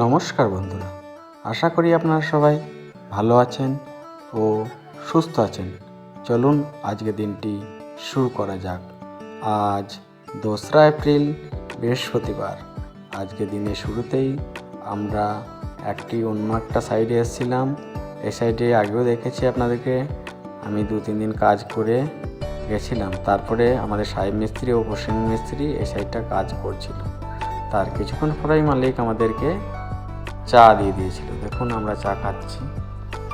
নমস্কার বন্ধুরা, আশা করি আপনারা সবাই ভালো আছেন ও সুস্থ আছেন। চলুন আজকে দিনটি শুরু করা যাক। আজ 2রা এপ্রিল বৃহস্পতিবার। আজকে দিনের শুরুতেই আমরা অন্য একটা সাইডে এসেছিলাম। এই সাইডে আগেও দেখেছি আপনাদেরকে, আমি 2-3 দিন কাজ করে গেছিলাম। তারপরে আমাদের সাহেব মিস্ত্রি ও হোসেন মিস্ত্রি এই সাইডটা কাজ করছিল। তার কিছুক্ষণ পরেই মালিক আমাদেরকে চা দিয়ে দিয়েছিল। দেখুন আমরা চা খাচ্ছি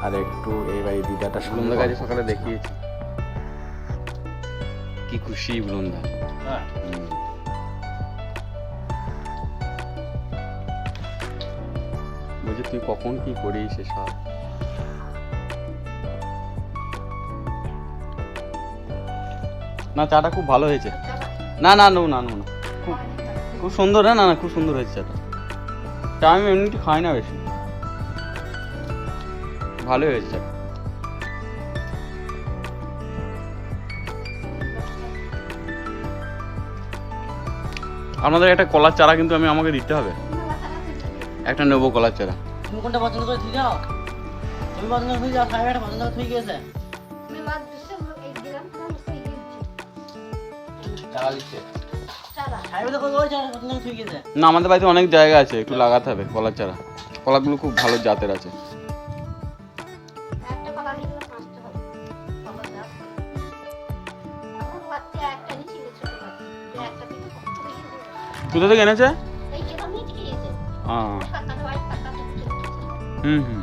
আর একটু এই বাড়ি দিদাটা বুলন্দা কাজে সকালে দেখিয়েছি, কি খুশি বুলন্দা। বলছি তুই কখন কি করিস এসব। না চাটা খুব ভালো হয়েছে। না না নো না নো না খুব খুব সুন্দর। না না খুব সুন্দর হয়েছে চাটা। চা আমি এমনিতে খাই না বেশি, ভালো হয়েছে চাটা। আপনাদের একটা কলার চারা কিন্তু আমাকে দিতে হবে, একটা নেবো কলার চারা। তুমি কোনটা পছন্দ করে ঠিক যাও? তুমি পছন্দ করে যাও, সাহেব একটা পছন্দ করে ঠিক গেছে। না আমাদের বাড়িতে অনেক জায়গা আছে, একটু লাগাতে হবে কলার চারা। কলাগুলো খুব ভালো জাতের আছে। কোথা থেকে এনেছে? হুম হুম।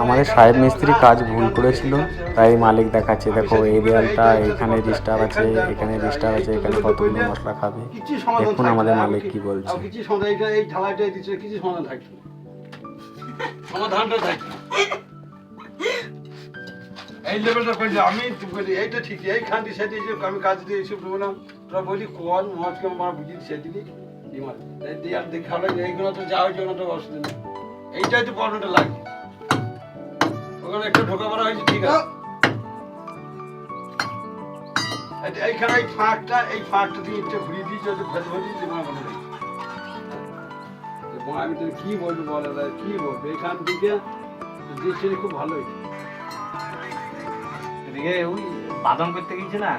আমাদের সাহেব মিস্ত্রি কাজ ভুল করেছিল, তাই মালিক দেখাচ্ছে, দেখো এই দেয়ালটা এখানে ডিস্টার্ব আছে, এখানে ডিস্টার্ব আছে, এখানে কতগুলো মশলা খাবে। দেখুন আমাদের মালিক কি বলছে। এই লেভেলটা করছি আমি বলি এইটা ঠিক, এই খানটি সেটি আমি কাজ দিয়েছি বললাম, তোরা বলি কোন মজকে আমার বুঝি সেদিনই দেয়ার দেখালো এইগুলো তো যাওয়ার জন্য তো অসুবিধা নেই। এইটাই তো পড়াটা লাগে, ওখানে একটু ঢোকা পড়া হয়েছে ঠিক আছে। এইখানে এই ফাঁকটা দিয়ে একটু ঘুরিয়ে দিয়েছি, ফেলে ফেলে তোমার মনে নেই। আমি তো কি বলবো বলে কি বলবো, এখান থেকে দিচ্ছে খুব ভালো হয়েছে। এদিকে ওই বাদাম করতে গিয়েছে না,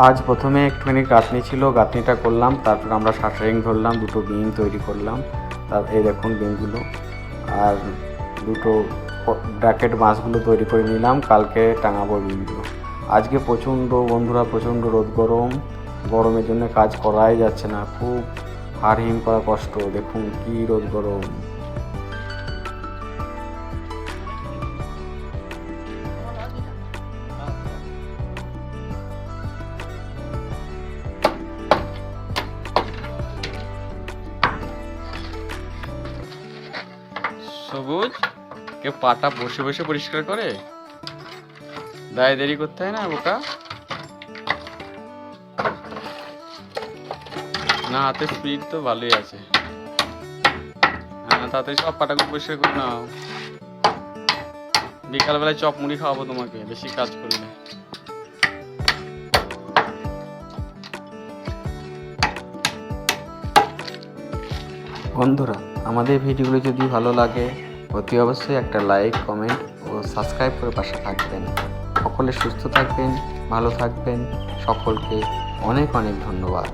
আজ প্রথমে একটুখানি গাঁথনি ছিল, গাঁথনিটা করলাম, তারপর আমরা শাটারিং ধরলাম, 2টো বিম তৈরি করলাম। এই দেখুন বিমগুলো, আর 2টো ব্র্যাকেট বাঁশগুলো তৈরি করে নিলাম, কালকে টাঙাবো বিমগুলো। আজকে প্রচণ্ড বন্ধুরা, প্রচণ্ড রোদ, গরমের জন্য কাজ করাই যাচ্ছে না, খুব হাড় হিম করা কষ্ট। দেখুন কি রোদ গরম। সবুজ কে পাটা বসে বসে পরিষ্কার করে দায়, দেরি করতে হয় না বোকা। না হাতে স্পিড তো ভালোই আছে। হ্যাঁ তাড়াতাড়ি সব পাটাগুলো পরিষ্কার করে নাও, বিকালবেলায় চপ মুড়ি খাওয়াবো তোমাকে বেশি কাজ করলে। বন্ধুরা, আমাদের ভিডিওগুলো যদি ভালো লাগে অতি অবশ্যই একটা লাইক, কমেন্ট ও সাবস্ক্রাইব করে পাশে থাকবেন। সকলে সুস্থ থাকবেন, ভালো থাকবেন। সকলকে অনেক অনেক ধন্যবাদ।